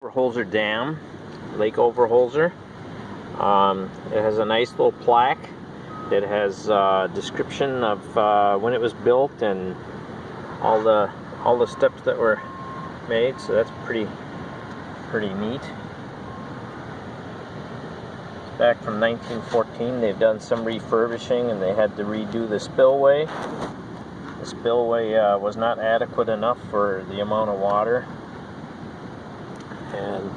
Overholser Dam, Lake Overholser. It has a nice little plaque. It has a description of when it was built and all the steps that were made. So that's pretty neat. It's back from 1914. They've done some refurbishing and they had to redo the spillway. The spillway was not adequate enough for the amount of water. And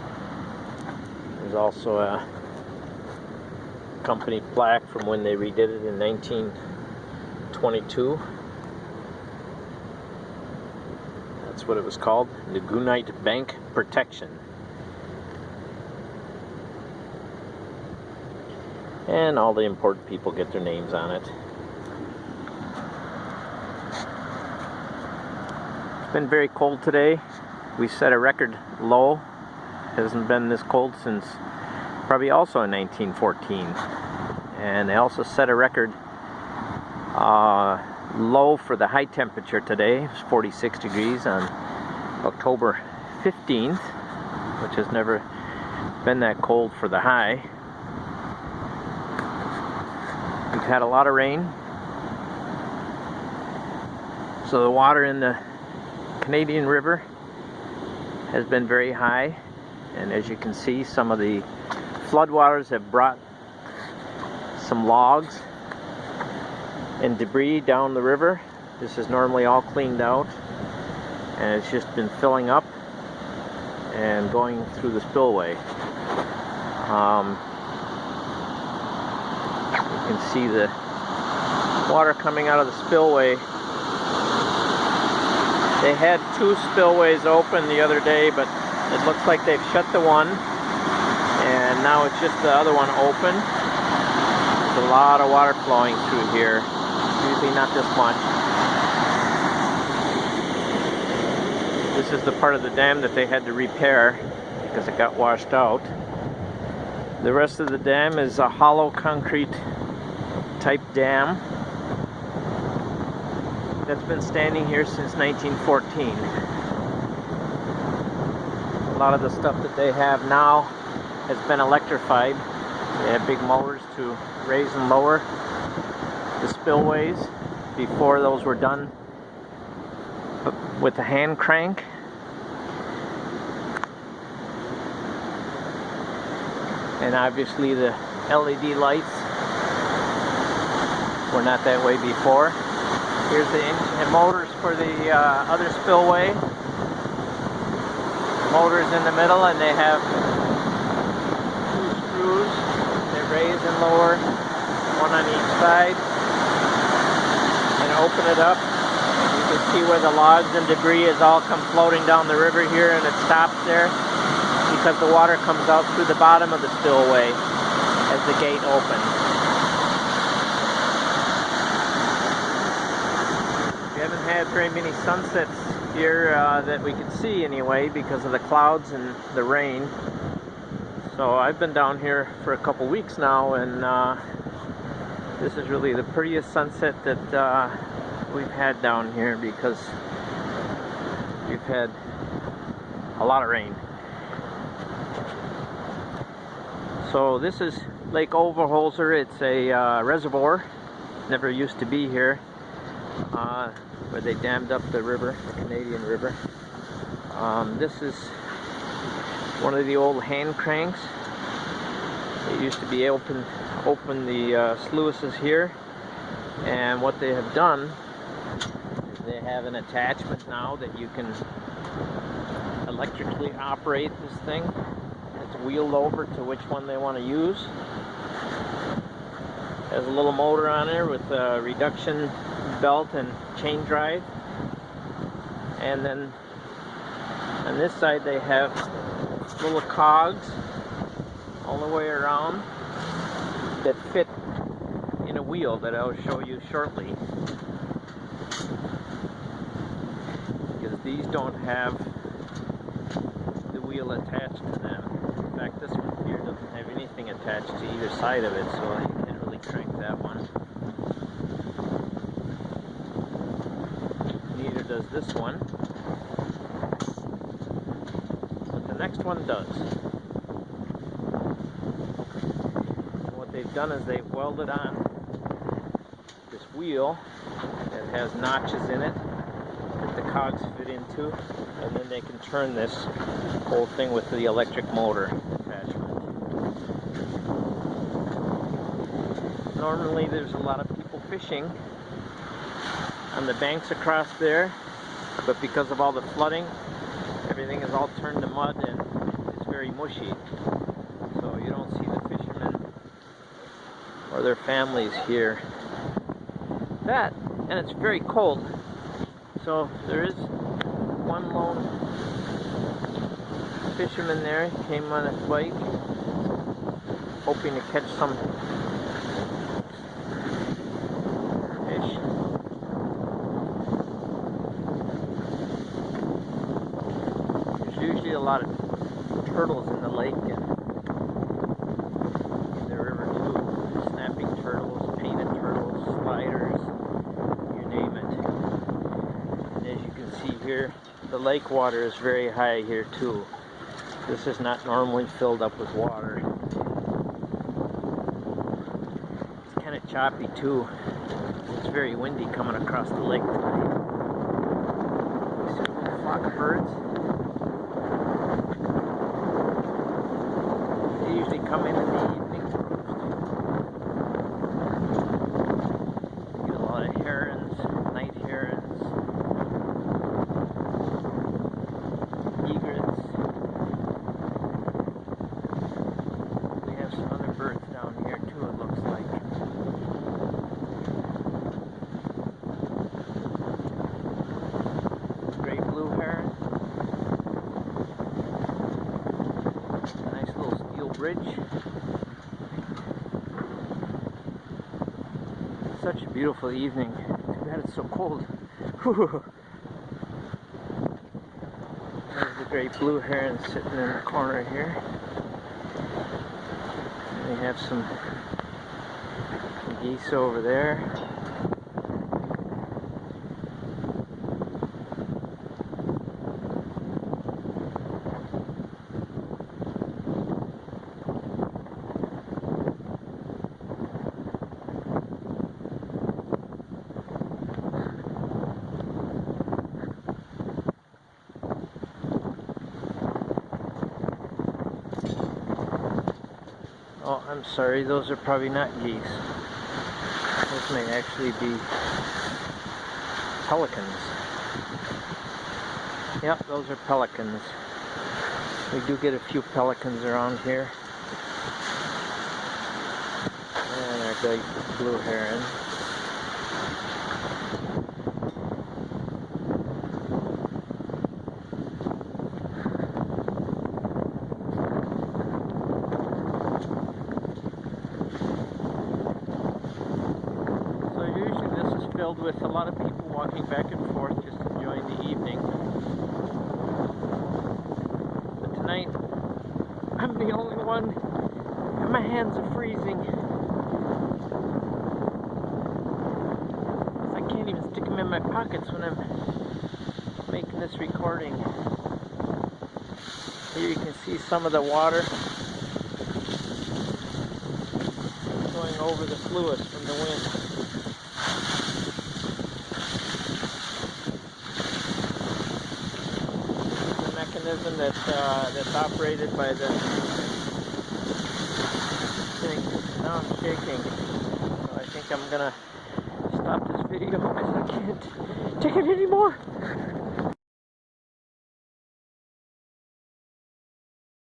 there's also a company plaque from when they redid it in 1922. That's what it was called, the Gunite Bank Protection. And all the important people get their names on it. It's been very cold today. We set a record low. Hasn't been this cold since probably also in 1914. And they also set a record low for the high temperature today. It was 46 degrees on October 15th, which has never been that cold for the high. We've had a lot of rain, so the water in the Canadian River has been very high. And as you can see, some of the floodwaters have brought some logs and debris down the river. This is normally all cleaned out, and it's just been filling up and going through the spillway. You can see the water coming out of the spillway. They had two spillways open the other day, but it looks like they've shut the one, and now it's just the other one open. There's a lot of water flowing through here. Usually not this much. This is the part of the dam that they had to repair because it got washed out. The rest of the dam is a hollow concrete type dam that's been standing here since 1914. A lot of the stuff that they have now has been electrified. They have big motors to raise and lower the spillways. Before, those were done with a hand crank. And obviously the LED lights were not that way before. Here's the engine motors for the other spillway. Motors in the middle, and they have two screws. They raise and lower, one on each side, and open it up. You can see where the logs and debris has all come floating down the river here, and it stops there because the water comes out through the bottom of the spillway as the gate opens. We haven't had very many sunsets here that we could see anyway because of the clouds and the rain. So I've been down here for a couple weeks now, and this is really the prettiest sunset that we've had down here because we've had a lot of rain. So this is Lake Overholser. It's a reservoir. Never used to be here. Where they dammed up the river, the Canadian River. This is one of the old hand cranks. It used to be open the sluices here, and what they have done is they have an attachment now that you can electrically operate this thing. It's wheeled over to which one they want to use. Has a little motor on there with a reduction belt and chain drive, and then on this side they have little cogs all the way around that fit in a wheel that I'll show you shortly, because these don't have the wheel attached to them. In fact, this one here doesn't have anything attached to either side of it, so you can't really crank that one. Neither does this one. But the next one does. And what they've done is they've welded on this wheel that has notches in it that the cogs fit into, and then they can turn this whole thing with the electric motor attachment. Normally there's a lot of people fishing on the banks across there, but because of all the flooding, everything is all turned to mud and it's very mushy. So you don't see the fishermen or their families here. That, and it's very cold. So there is one lone fisherman there. He came on his bike, hoping to catch some fish. There's usually a lot of turtles in the lake and in the river too. Snapping turtles, painted turtles, sliders, you name it. And as you can see here, the lake water is very high here too. This is not normally filled up with water. It's kind of choppy too. It's very windy coming across the lake tonight. You see a little flock of birds? They usually come in the evening to roost. You get a lot of herons, night herons, egrets. We have some other birds down here too, it looks like. Great blue heron. Nice little steel bridge. Such a beautiful evening. Too bad it's so cold. Whew. There's the great blue heron sitting in the corner here. And we have some geese over there. Oh, I'm sorry, those are probably not geese. Those may actually be pelicans. Yep, those are pelicans. We do get a few pelicans around here. And our big blue heron. Filled with a lot of people walking back and forth, just enjoying the evening. But tonight, I'm the only one, and my hands are freezing. I can't even stick them in my pockets when I'm making this recording. Here you can see some of the water going over the sluice from the wind. Mechanism that's operated by the thing. Now I'm shaking, so I think I'm gonna stop this video because I can't take it anymore.